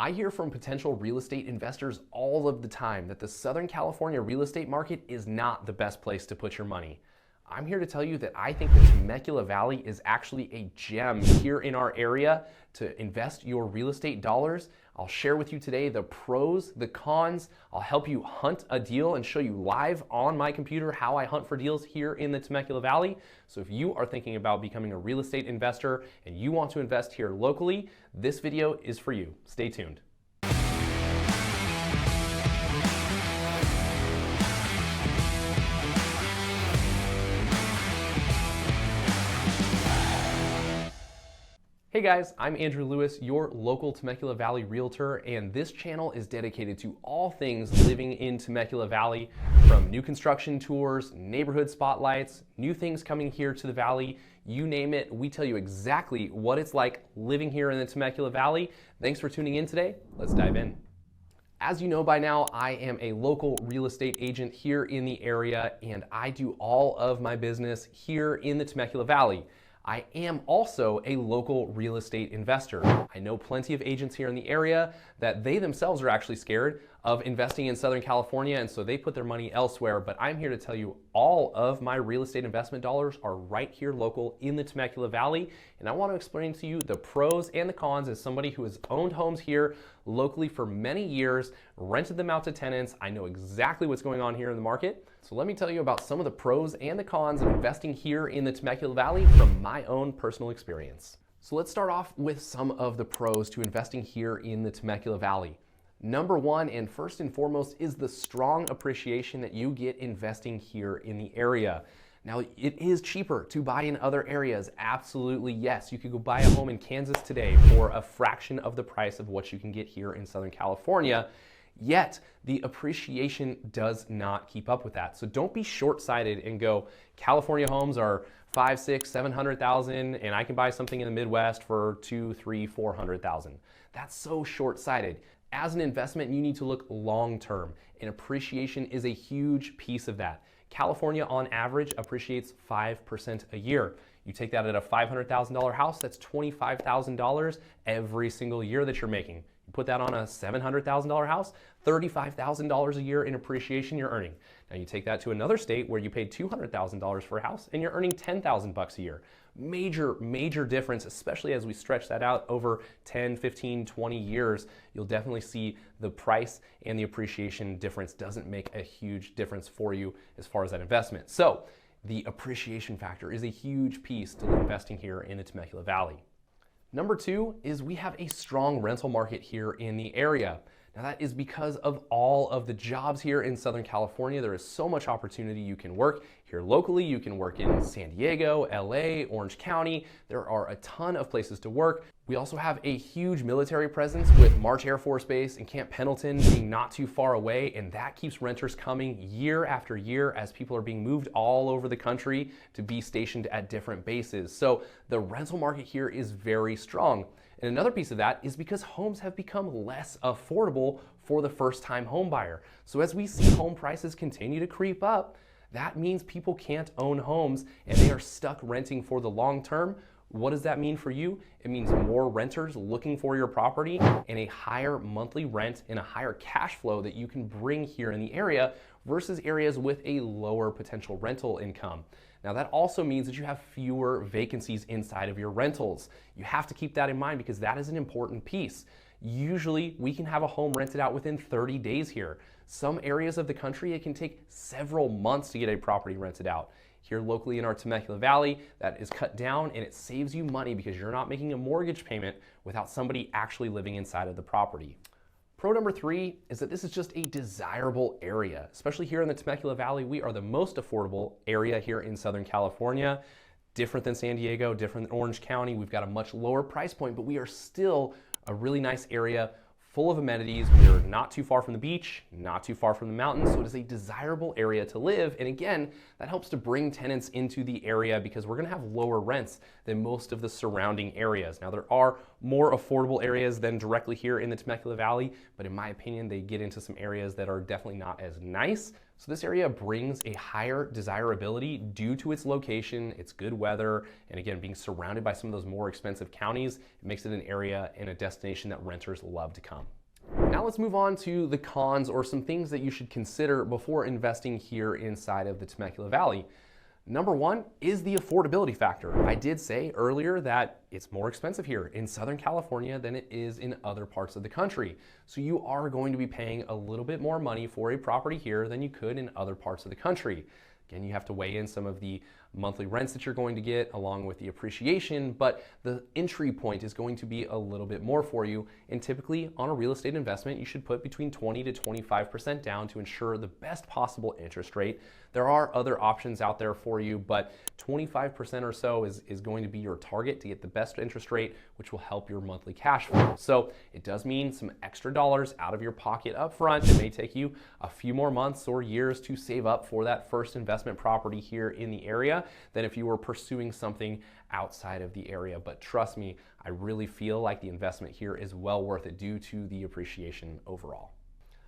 I hear from potential real estate investors all of the time that the Southern California real estate market is not the best place to put your money. I'm here to tell you that I think the Temecula Valley is actually a gem here in our area to invest your real estate dollars. I'll share with you today the pros, the cons. I'll help you hunt a deal and show you live on my computer how I hunt for deals here in the Temecula Valley. So if you are thinking about becoming a real estate investor and you want to invest here locally, this video is for you. Stay tuned. Hey guys, I'm Andrew Lewis, your local Temecula Valley realtor, and this channel is dedicated to all things living in Temecula Valley, from new construction tours, neighborhood spotlights, new things coming here to the valley, you name it. We tell you exactly what it's like living here in the Temecula Valley. Thanks for tuning in today. Let's dive in. As you know by now, I am a local real estate agent here in the area, and I do all of my business here in the Temecula Valley. I am also a local real estate investor. I know plenty of agents here in the area that they themselves are actually scared of investing in Southern California, and so they put their money elsewhere. But I'm here to tell you all of my real estate investment dollars are right here local in the Temecula Valley. And I want to explain to you the pros and the cons as somebody who has owned homes here locally for many years, rented them out to tenants. I know exactly what's going on here in the market. So let me tell you about some of the pros and the cons of investing here in the Temecula Valley from my own personal experience. So let's start off with some of the pros to investing here in the Temecula Valley. Number one, and first and foremost, is the strong appreciation that you get investing here in the area. Now, it is cheaper to buy in other areas. Absolutely, yes. You could go buy a home in Kansas today for a fraction of the price of what you can get here in Southern California. Yet, the appreciation does not keep up with that. So don't be short-sighted and go, California homes are 5, 6, 700,000, and I can buy something in the Midwest for 2, 3, 400,000. That's so short-sighted. As an investment, you need to look long-term, and appreciation is a huge piece of that. California, on average, appreciates 5% a year. You take that at a $500,000 house, that's $25,000 every single year that you're making. You put that on a $700,000 house, $35,000 a year in appreciation you're earning. Now you take that to another state where you paid $200,000 for a house and you're earning $10,000 a year. Major difference, especially as we stretch that out over 10, 15, 20 years. You'll definitely see the price and the appreciation difference doesn't make a huge difference for you as far as that investment. So the appreciation factor is a huge piece to investing here in the Temecula Valley. Number two is we have a strong rental market here in the area. Now that is because of all of the jobs here in Southern California. There is so much opportunity. You can work here locally, you can work in San Diego, LA, Orange County. There are a ton of places to work. We also have a huge military presence with March Air Force Base and Camp Pendleton being not too far away, and that keeps renters coming year after year as people are being moved all over the country to be stationed at different bases. So the rental market here is very strong. And another piece of that is because homes have become less affordable for the first-time home buyer. So as we see home prices continue to creep up, that means people can't own homes and they are stuck renting for the long term. What does that mean for you? It means more renters looking for your property and a higher monthly rent and a higher cash flow that you can bring here in the area versus areas with a lower potential rental income. Now that also means that you have fewer vacancies inside of your rentals. You have to keep that in mind because that is an important piece. Usually we can have a home rented out within 30 days here. Some areas of the country, it can take several months to get a property rented out. Here locally in our Temecula Valley, that is cut down and it saves you money because you're not making a mortgage payment without somebody actually living inside of the property. Pro number three is that this is just a desirable area. Especially here in the Temecula Valley, we are the most affordable area here in Southern California. Different than San Diego, different than Orange County. We've got a much lower price point, but we are still a really nice area full of amenities. We are not too far from the beach, not too far from the mountains, so it is a desirable area to live. And again, that helps to bring tenants into the area because we're gonna have lower rents than most of the surrounding areas. Now there are more affordable areas than directly here in the Temecula Valley, but in my opinion, they get into some areas that are definitely not as nice. So this area brings a higher desirability due to its location, its good weather, and again, being surrounded by some of those more expensive counties, it makes it an area and a destination that renters love to come. Now let's move on to the cons, or some things that you should consider before investing here inside of the Temecula Valley. Number one is the affordability factor. I did say earlier that it's more expensive here in Southern California than it is in other parts of the country. So you are going to be paying a little bit more money for a property here than you could in other parts of the country. Again, you have to weigh in some of the monthly rents that you're going to get along with the appreciation, but the entry point is going to be a little bit more for you. And typically on a real estate investment, you should put between 20 to 25% down to ensure the best possible interest rate. There are other options out there for you, but 25% or so is going to be your target to get the best interest rate, which will help your monthly cash flow. So it does mean some extra dollars out of your pocket up front. It may take you a few more months or years to save up for that first investment property here in the area than if you were pursuing something outside of the area. But trust me, I really feel like the investment here is well worth it due to the appreciation overall.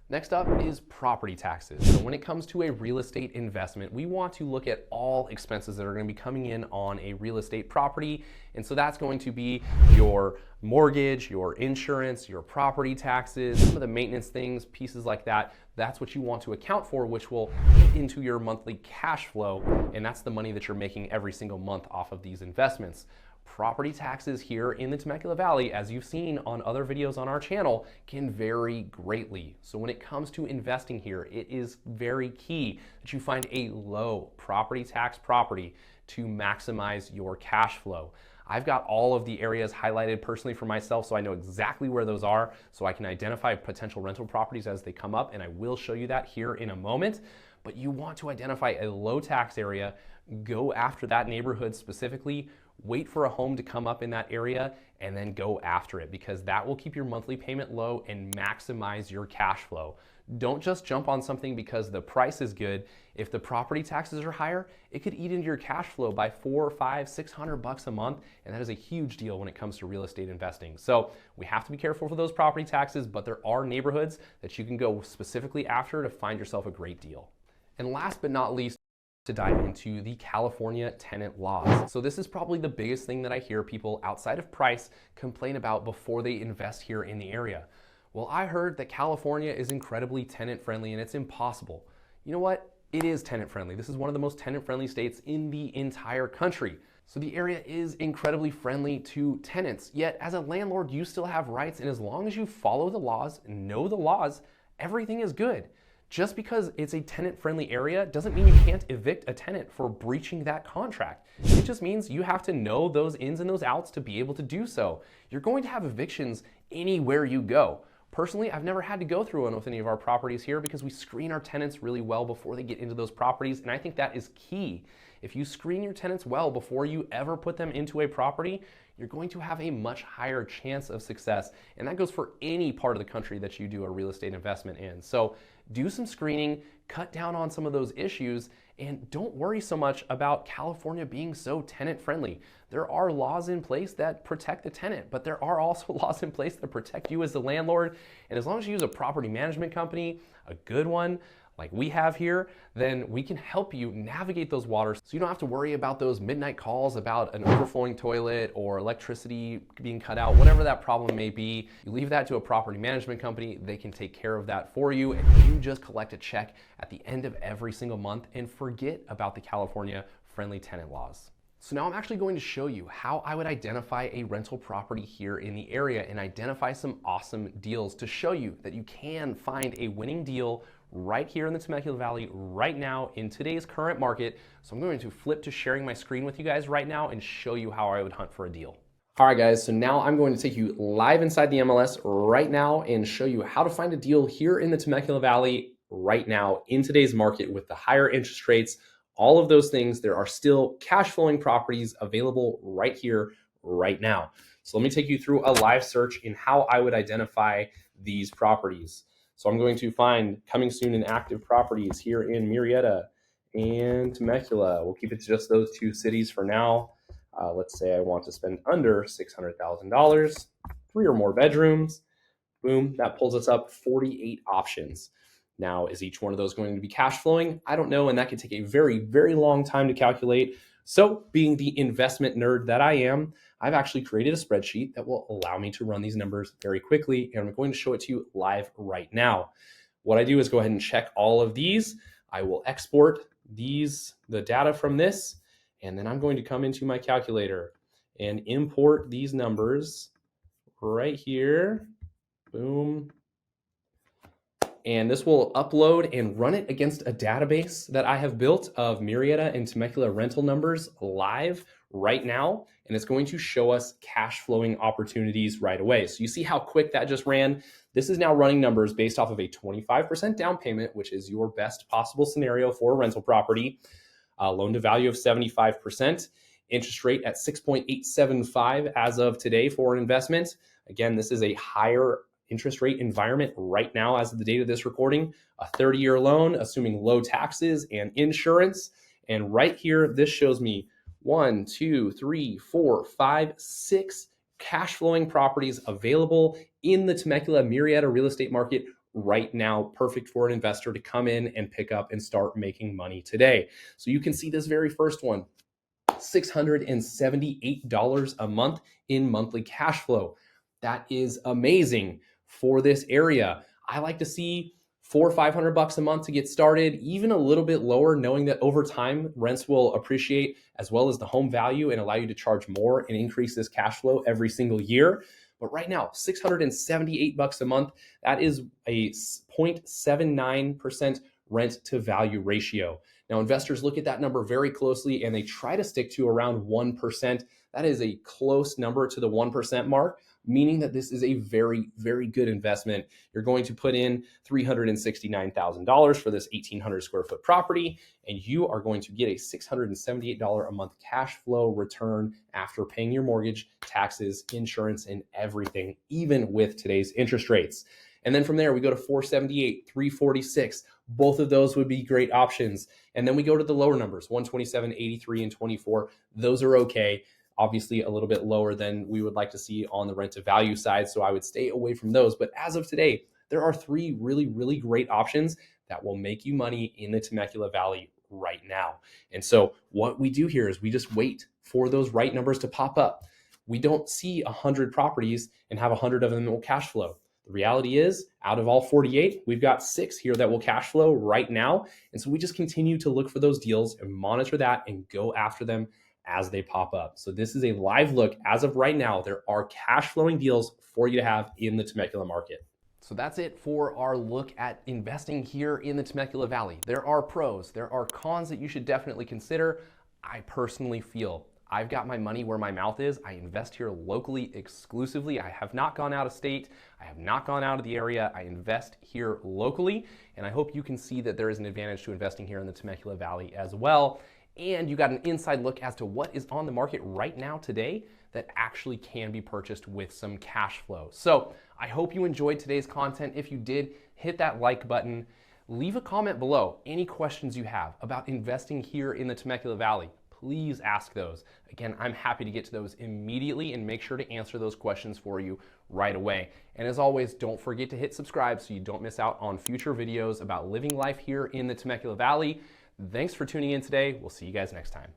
Next up is property taxes. So when it comes to a real estate investment, we want to look at all expenses that are going to be coming in on a real estate property. And so that's going to be your mortgage, your insurance, your property taxes, some of the maintenance things, pieces like that. That's what you want to account for, which will fit into your monthly cash flow. And that's the money that you're making every single month off of these investments. Property taxes here in the Temecula Valley, as you've seen on other videos on our channel, can vary greatly. So when it comes to investing here, it is very key that you find a low property tax property to maximize your cash flow. I've got all of the areas highlighted personally for myself, so I know exactly where those are, so I can identify potential rental properties as they come up, and I will show you that here in a moment. But you want to identify a low tax area, go after that neighborhood specifically, wait for a home to come up in that area, and then go after it, because that will keep your monthly payment low and maximize your cash flow. Don't just jump on something because the price is good. If the property taxes are higher, it could eat into your cash flow by $400, $500, $600 a month, and that is a huge deal when it comes to real estate investing. So we have to be careful for those property taxes, but there are neighborhoods that you can go specifically after to find yourself a great deal. And last but not least, to dive into the California tenant laws. So this is probably the biggest thing that I hear people outside of price complain about before they invest here in the area. Well, I heard that California is incredibly tenant friendly and it's impossible. You know what? It is tenant friendly. This is one of the most tenant friendly states in the entire country. So the area is incredibly friendly to tenants. Yet as a landlord, you still have rights, and as long as you follow the laws, know the laws, everything is good. Just because it's a tenant-friendly area doesn't mean you can't evict a tenant for breaching that contract. It just means you have to know those ins and those outs to be able to do so. You're going to have evictions anywhere you go. Personally, I've never had to go through one with any of our properties here because we screen our tenants really well before they get into those properties, and I think that is key. If you screen your tenants well before you ever put them into a property, you're going to have a much higher chance of success. And that goes for any part of the country that you do a real estate investment in. So do some screening, cut down on some of those issues, and don't worry so much about California being so tenant friendly. There are laws in place that protect the tenant, but there are also laws in place that protect you as the landlord. And as long as you use a property management company, a good one, like we have here, then we can help you navigate those waters so you don't have to worry about those midnight calls about an overflowing toilet or electricity being cut out, whatever that problem may be. You leave that to a property management company, they can take care of that for you, and you just collect a check at the end of every single month and forget about the California friendly tenant laws. So now I'm actually going to show you how I would identify a rental property here in the area and identify some awesome deals to show you that you can find a winning deal right here in the Temecula Valley right now in today's current market. So I'm going to flip to sharing my screen with you guys right now and show you how I would hunt for a deal. All right, guys, so now I'm going to take you live inside the MLS right now and show you how to find a deal here in the Temecula Valley right now in today's market with the higher interest rates, all of those things. There are still cash flowing properties available right here, right now. So let me take you through a live search in how I would identify these properties. So I'm going to find coming soon and active properties here in Murrieta and Temecula. We'll keep it to just those two cities for now. Let's say I want to spend under $600,000. 3 or more bedrooms. Boom, that pulls us up 48 options. Now, is each one of those going to be cash flowing? I don't know, and that could take a very, very long time to calculate. So, being the investment nerd that I am, I've actually created a spreadsheet that will allow me to run these numbers very quickly, and I'm going to show it to you live right now. What I do is go ahead and check all of these. I will export the data from this, and then I'm going to come into my calculator and import these numbers right here. Boom. And this will upload and run it against a database that I have built of Murrieta and Temecula rental numbers live right now. And it's going to show us cash flowing opportunities right away. So you see how quick that just ran. This is now running numbers based off of a 25% down payment, which is your best possible scenario for a rental property. Loan to value of 75%, interest rate at 6.875 as of today for an investment. Again, this is a higher interest rate environment right now as of the date of this recording. A 30-year loan, assuming low taxes and insurance. And right here, this shows me 1, 2, 3, 4, 5, 6 cash flowing properties available in the Temecula Murrieta real estate market right now, perfect for an investor to come in and pick up and start making money today. So you can see this very first one, $678 a month in monthly cash flow. That is amazing for this area. I like to see $400 or $500 a month to get started, even a little bit lower, knowing that over time rents will appreciate as well as the home value and allow you to charge more and increase this cash flow every single year. But right now, $678 a month, that is a 0.79% rent to value ratio. Now, investors look at that number very closely and they try to stick to around 1%. That is a close number to the 1% mark, meaning that this is a very, very good investment. You're going to put in $369,000 for this 1,800 square foot property, and you are going to get a $678 a month cash flow return after paying your mortgage, taxes, insurance, and everything, even with today's interest rates. And then from there, we go to 478, 346. Both of those would be great options. And then we go to the lower numbers, 127, 83, and 24. Those are okay. Obviously a little bit lower than we would like to see on the rent to value side. So I would stay away from those. But as of today, there are 3 really, really great options that will make you money in the Temecula Valley right now. And so what we do here is we just wait for those right numbers to pop up. We don't see 100 properties and have 100 of them that will cash flow. The reality is, out of all 48, we've got 6 here that will cash flow right now. And so we just continue to look for those deals and monitor that and go after them as they pop up. So this is a live look. As of right now, there are cash flowing deals for you to have in the Temecula market. So that's it for our look at investing here in the Temecula Valley. There are pros, there are cons that you should definitely consider. I personally feel I've got my money where my mouth is. I invest here locally exclusively. I have not gone out of state. I have not gone out of the area. I invest here locally. And I hope you can see that there is an advantage to investing here in the Temecula Valley as well. And you got an inside look as to what is on the market right now today that actually can be purchased with some cash flow. So I hope you enjoyed today's content. If you did, hit that like button. Leave a comment below. Any questions you have about investing here in the Temecula Valley, please ask those. Again, I'm happy to get to those immediately and make sure to answer those questions for you right away. And as always, don't forget to hit subscribe so you don't miss out on future videos about living life here in the Temecula Valley. Thanks for tuning in today. We'll see you guys next time.